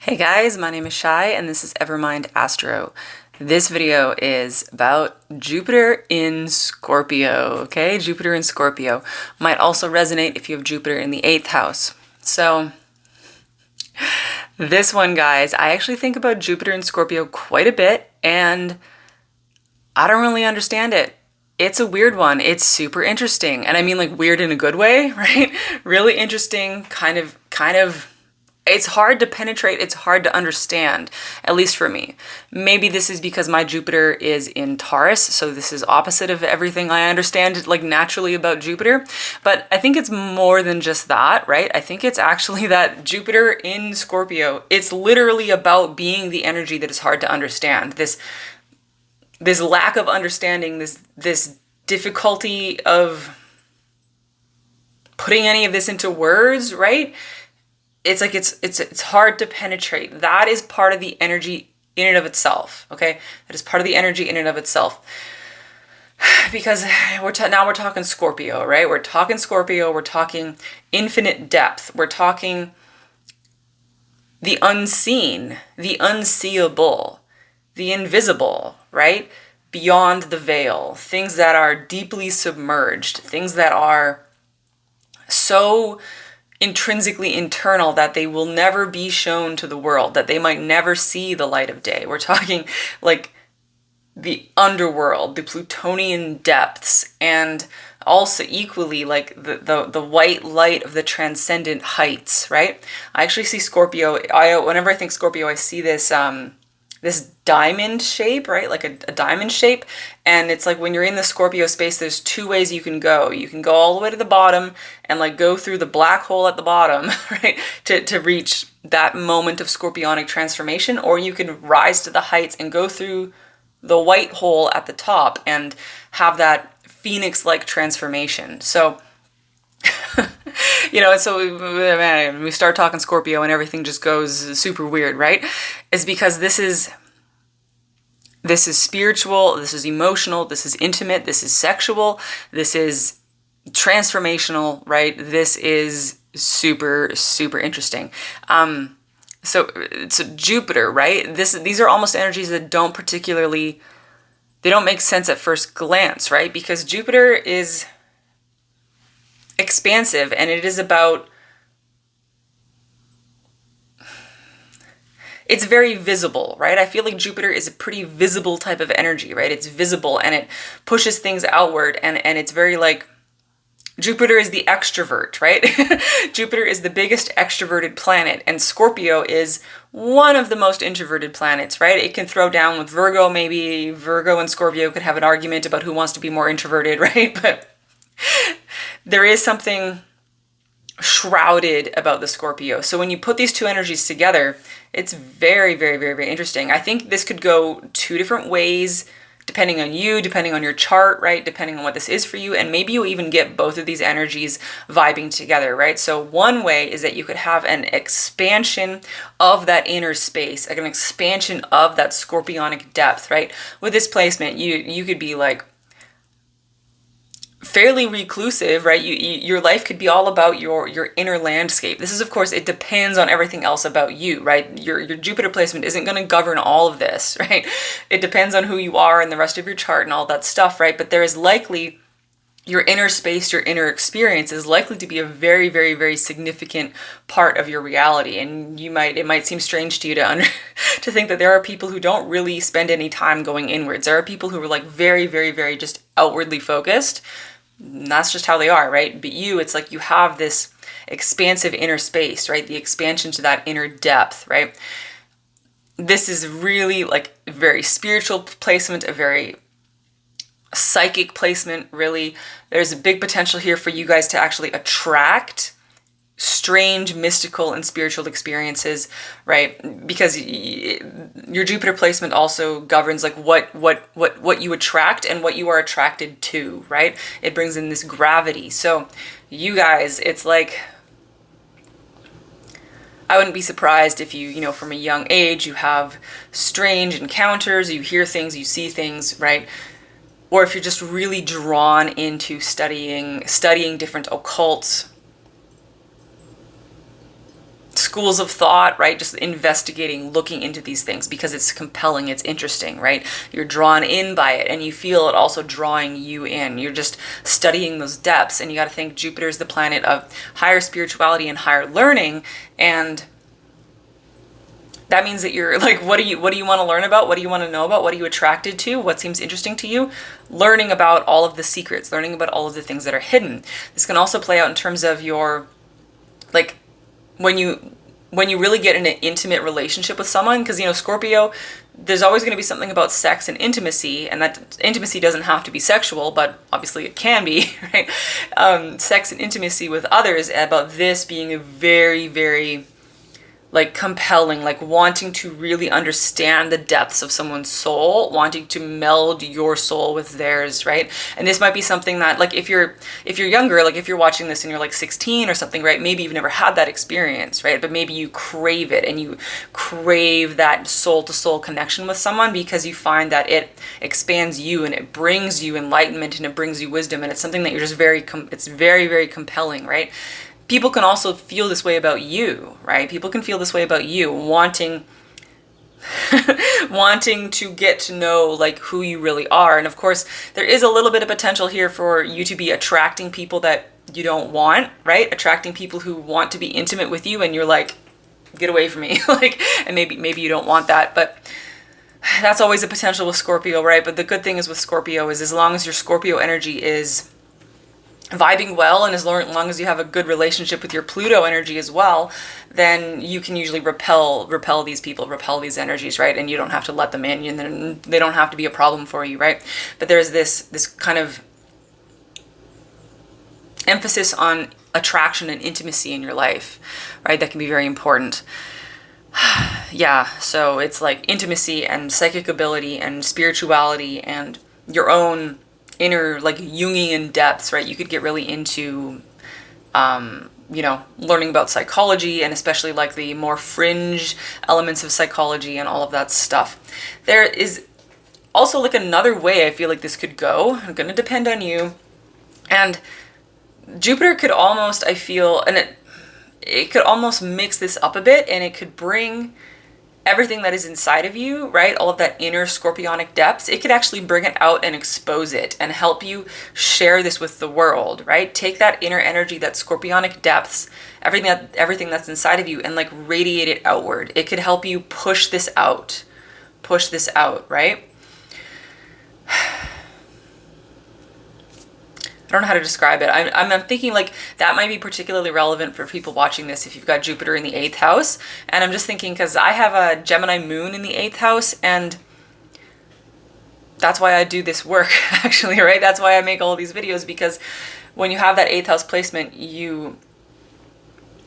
Hey guys, my name is Shai and this is Evermind Astro. This video is about Jupiter in Scorpio, okay? Jupiter in Scorpio. Might also resonate if you have Jupiter in the 8th house. So, this one, guys, I actually think about Jupiter in Scorpio quite a bit and I don't really understand it. It's a weird one. It's super interesting. And I mean like weird in a good way, right? Really interesting, kind of it's hard to penetrate, it's hard to understand, at least for me. Maybe this is because my Jupiter is in Taurus, so this is opposite of everything I understand like naturally about Jupiter. But I think it's more than just that, right? I think it's actually that Jupiter in Scorpio, it's literally about being the energy that is hard to understand. This lack of understanding, this difficulty of putting any of this into words, right? It's like it's hard to penetrate. That is part of the energy in and of itself, okay? That is part of the energy in and of itself. Because now we're talking Scorpio, right? We're talking Scorpio, we're talking infinite depth. We're talking the unseen, the unseeable, the invisible, right? Beyond the veil, things that are deeply submerged, things that are so intrinsically internal that they will never be shown to the world, that they might never see the light of day. We're talking like the underworld, the Plutonian depths, and also equally like the white light of the transcendent heights, right? I actually see Scorpio, whenever I think Scorpio, I see this diamond shape, right? Like a diamond shape. And it's like when you're in the Scorpio space, there's two ways you can go. You can go all the way to the bottom and like go through the black hole at the bottom, right? To reach that moment of scorpionic transformation, or you can rise to the heights and go through the white hole at the top and have that phoenix-like transformation. So we start talking Scorpio and everything just goes super weird, right? Is because this is spiritual, this is emotional, this is intimate, this is sexual, this is transformational, right? This is super, super interesting. So Jupiter, right? These are almost energies that they don't make sense at first glance, right? Because Jupiter is expansive and it is about, it's very visible, right? I feel like Jupiter is a pretty visible type of energy, right? It's visible and it pushes things outward, and it's very like, Jupiter is the extrovert, right? Jupiter is the biggest extroverted planet, and Scorpio is one of the most introverted planets, right? It can throw down with Virgo, maybe Virgo and Scorpio could have an argument about who wants to be more introverted, right? But there is something shrouded about the Scorpio. So when you put these two energies together, it's very, very, very, very interesting. I think this could go two different ways, depending on you, depending on your chart, right? Depending on what this is for you. And maybe you'll even get both of these energies vibing together, right? So one way is that you could have an expansion of that inner space, like an expansion of that scorpionic depth, right? With this placement, you could be like fairly reclusive, right? Your life could be all about your inner landscape. This is, of course, it depends on everything else about you, right? Your Jupiter placement isn't going to govern all of this, right? It depends on who you are and the rest of your chart and all that stuff, right? But there is likely your inner space, your inner experience is likely to be a very, very, very significant part of your reality. And it might seem strange to you to think that there are people who don't really spend any time going inwards. There are people who are like very, very, very just outwardly focused. And that's just how they are, right? But it's like you have this expansive inner space, right? The expansion to that inner depth, right? This is really like a very spiritual placement, a very psychic placement, really. There's a big potential here for you guys to actually attract strange, mystical, and spiritual experiences, right? Because your Jupiter placement also governs like what you attract and what you are attracted to, right? It brings in this gravity. So you guys, it's like, I wouldn't be surprised if you from a young age, you have strange encounters, you hear things, you see things, right? Or if you're just really drawn into studying different occult schools of thought, right? Just investigating, looking into these things because it's compelling, it's interesting, right? You're drawn in by it and you feel it also drawing you in. You're just studying those depths, and you got to think Jupiter is the planet of higher spirituality and higher learning, and that means that you're like, what do you want to learn about? What do you want to know about? What are you attracted to? What seems interesting to you? Learning about all of the secrets, learning about all of the things that are hidden. This can also play out in terms of your, like, when you really get in an intimate relationship with someone, because, you know, Scorpio, there's always going to be something about sex and intimacy, and that intimacy doesn't have to be sexual, but obviously it can be, right? Sex and intimacy with others, about this being a very, very, like, compelling, like wanting to really understand the depths of someone's soul, wanting to meld your soul with theirs, right? And this might be something that, like, if you're younger, like if you're watching this and you're like 16 or something, right? Maybe you've never had that experience, right? But maybe you crave it, and you crave that soul to soul connection with someone because you find that it expands you and it brings you enlightenment and it brings you wisdom, and it's something that you're just it's very, very compelling, right? People can also feel this way about you, right? People can feel this way about you, wanting to get to know, like, who you really are. And of course, there is a little bit of potential here for you to be attracting people that you don't want, right? Attracting people who want to be intimate with you, and you're like, get away from me. Like, and maybe you don't want that, but that's always a potential with Scorpio, right? But the good thing is with Scorpio is, as long as your Scorpio energy is vibing well, and as long as you have a good relationship with your Pluto energy as well, then you can usually repel these people, repel these energies, right? And you don't have to let them in, and they don't have to be a problem for you, right? But there's this kind of emphasis on attraction and intimacy in your life, right? That can be very important. Yeah, so it's like intimacy and psychic ability and spirituality and your own inner, like, Jungian depths, right? You could get really into, you know, learning about psychology, and especially like the more fringe elements of psychology and all of that stuff. There is also, like, another way I feel like this could go. I'm going to depend on you. And Jupiter could almost, I feel, and it could almost mix this up a bit, and it could bring everything that is inside of you, right? All of that inner scorpionic depths, it could actually bring it out and expose it and help you share this with the world, right? Take that inner energy, that scorpionic depths, everything that's inside of you, and, like, radiate it outward. It could help you push this out, right? I don't know how to describe it. I'm thinking, like, that might be particularly relevant for people watching this if you've got Jupiter in the 8th house. And I'm just thinking, because I have a Gemini moon in the 8th house, and that's why I do this work, actually, right? That's why I make all these videos, because when you have that 8th house placement,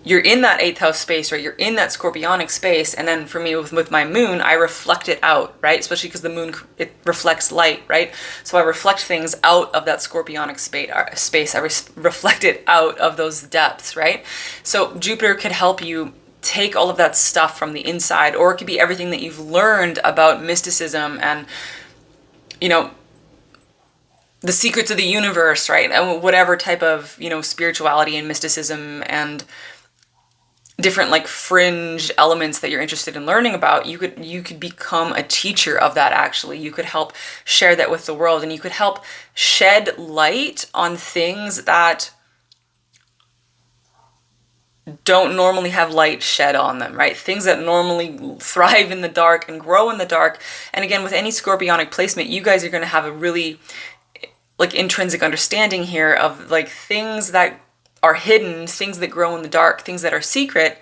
you're in that 8th house space, right? You're in that scorpionic space. And then for me, with my moon, I reflect it out, right? Especially because the moon, it reflects light, right? So I reflect things out of that scorpionic space. I reflect it out of those depths, right? So Jupiter could help you take all of that stuff from the inside, or it could be everything that you've learned about mysticism and, you know, the secrets of the universe, right? And whatever type of, you know, spirituality and mysticism and different, like, fringe elements that you're interested in learning about, you could become a teacher of that. Actually, you could help share that with the world, and you could help shed light on things that don't normally have light shed on them, right? Things that normally thrive in the dark and grow in the dark. And again, with any scorpionic placement, you guys are going to have a really, like, intrinsic understanding here of, like, things that are hidden, things that grow in the dark, things that are secret.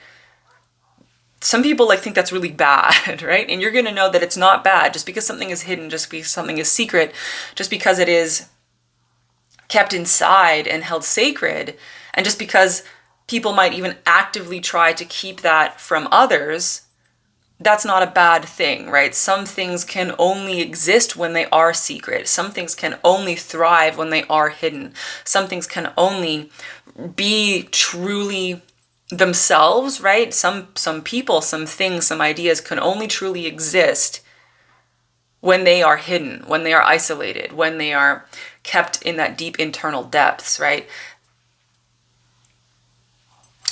Some people, like, think that's really bad, right? And you're going to know that it's not bad just because something is hidden, just because something is secret, just because it is kept inside and held sacred, and just because people might even actively try to keep that from others. That's not a bad thing, right? Some things can only exist when they are secret. Some things can only thrive when they are hidden. Some things can only be truly themselves, right? Some people, some things, some ideas can only truly exist when they are hidden, when they are isolated, when they are kept in that deep internal depths, right?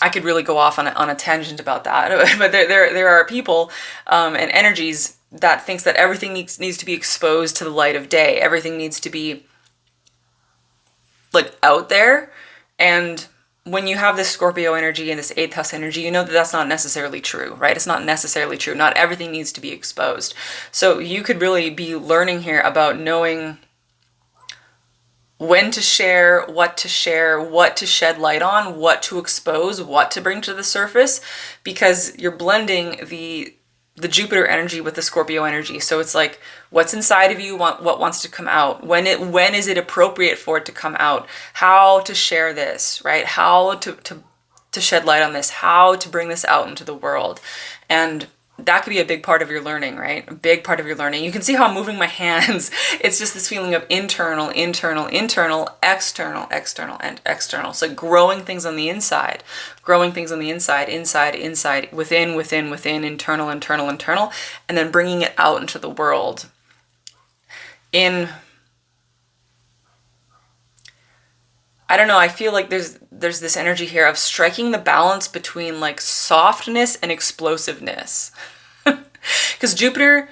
I could really go off on a tangent about that, but there are people and energies that thinks that everything needs to be exposed to the light of day. Everything needs to be like out there. And when you have this Scorpio energy and this eighth house energy, you know that that's not necessarily true, right? It's not necessarily true. Not everything needs to be exposed. So you could really be learning here about knowing when to share, what to shed light on, what to expose, what to bring to the surface, because you're blending the Jupiter energy with the Scorpio energy. So it's like what's inside of you, what wants to come out, when is it appropriate for it to come out, how to share this, right? How to shed light on this, how to bring this out into the world. And that could be a big part of your learning, right? A big part of your learning. You can see how I'm moving my hands. It's just this feeling of internal, external, and external. So growing things on the inside, inside, within, internal, and then bringing it out into the world. I don't know, I feel like there's this energy here of striking the balance between like softness and explosiveness. Because Jupiter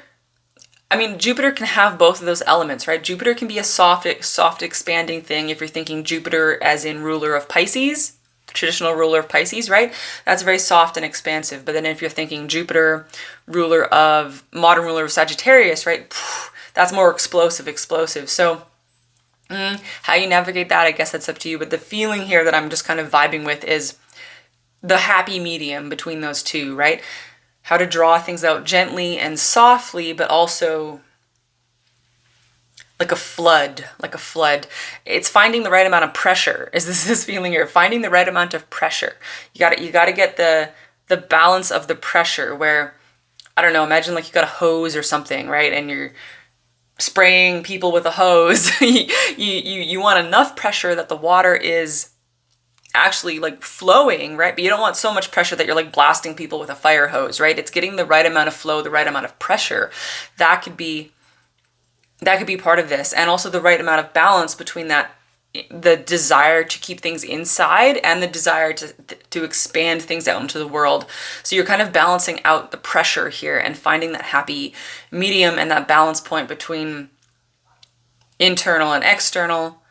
can have both of those elements, right? Jupiter can be a soft expanding thing if you're thinking Jupiter as in ruler of Pisces, traditional ruler of Pisces, right? That's very soft and expansive. But then if you're thinking Jupiter, modern ruler of Sagittarius, right? That's more explosive. So how you navigate that, I guess that's up to you. But the feeling here that I'm just kind of vibing with is the happy medium between those two, right? How to draw things out gently and softly, but also like a flood. It's finding the right amount of pressure. Is this feeling here? Finding the right amount of pressure. You gotta get the balance of the pressure where, I don't know, imagine like you got a hose or something, right? And you're spraying people with a hose. you want enough pressure that the water is actually like flowing, right? But you don't want so much pressure that you're like blasting people with a fire hose, right? It's getting the right amount of flow, the right amount of pressure. That could be part of this. And also the right amount of balance between the desire to keep things inside and the desire to expand things out into the world. So you're kind of balancing out the pressure here and finding that happy medium and that balance point between internal and external,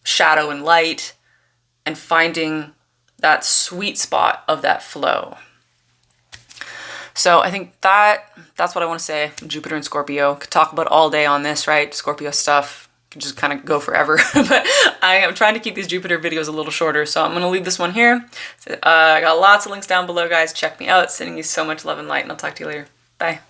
shadow and light, and finding that sweet spot of that flow. So I think that's what I want to say. Jupiter and Scorpio. Could talk about all day on this, right? Scorpio stuff. Could just kind of go forever. But I am trying to keep these Jupiter videos a little shorter. So I'm going to leave this one here. I got lots of links down below, guys. Check me out. Sending you so much love and light. And I'll talk to you later. Bye.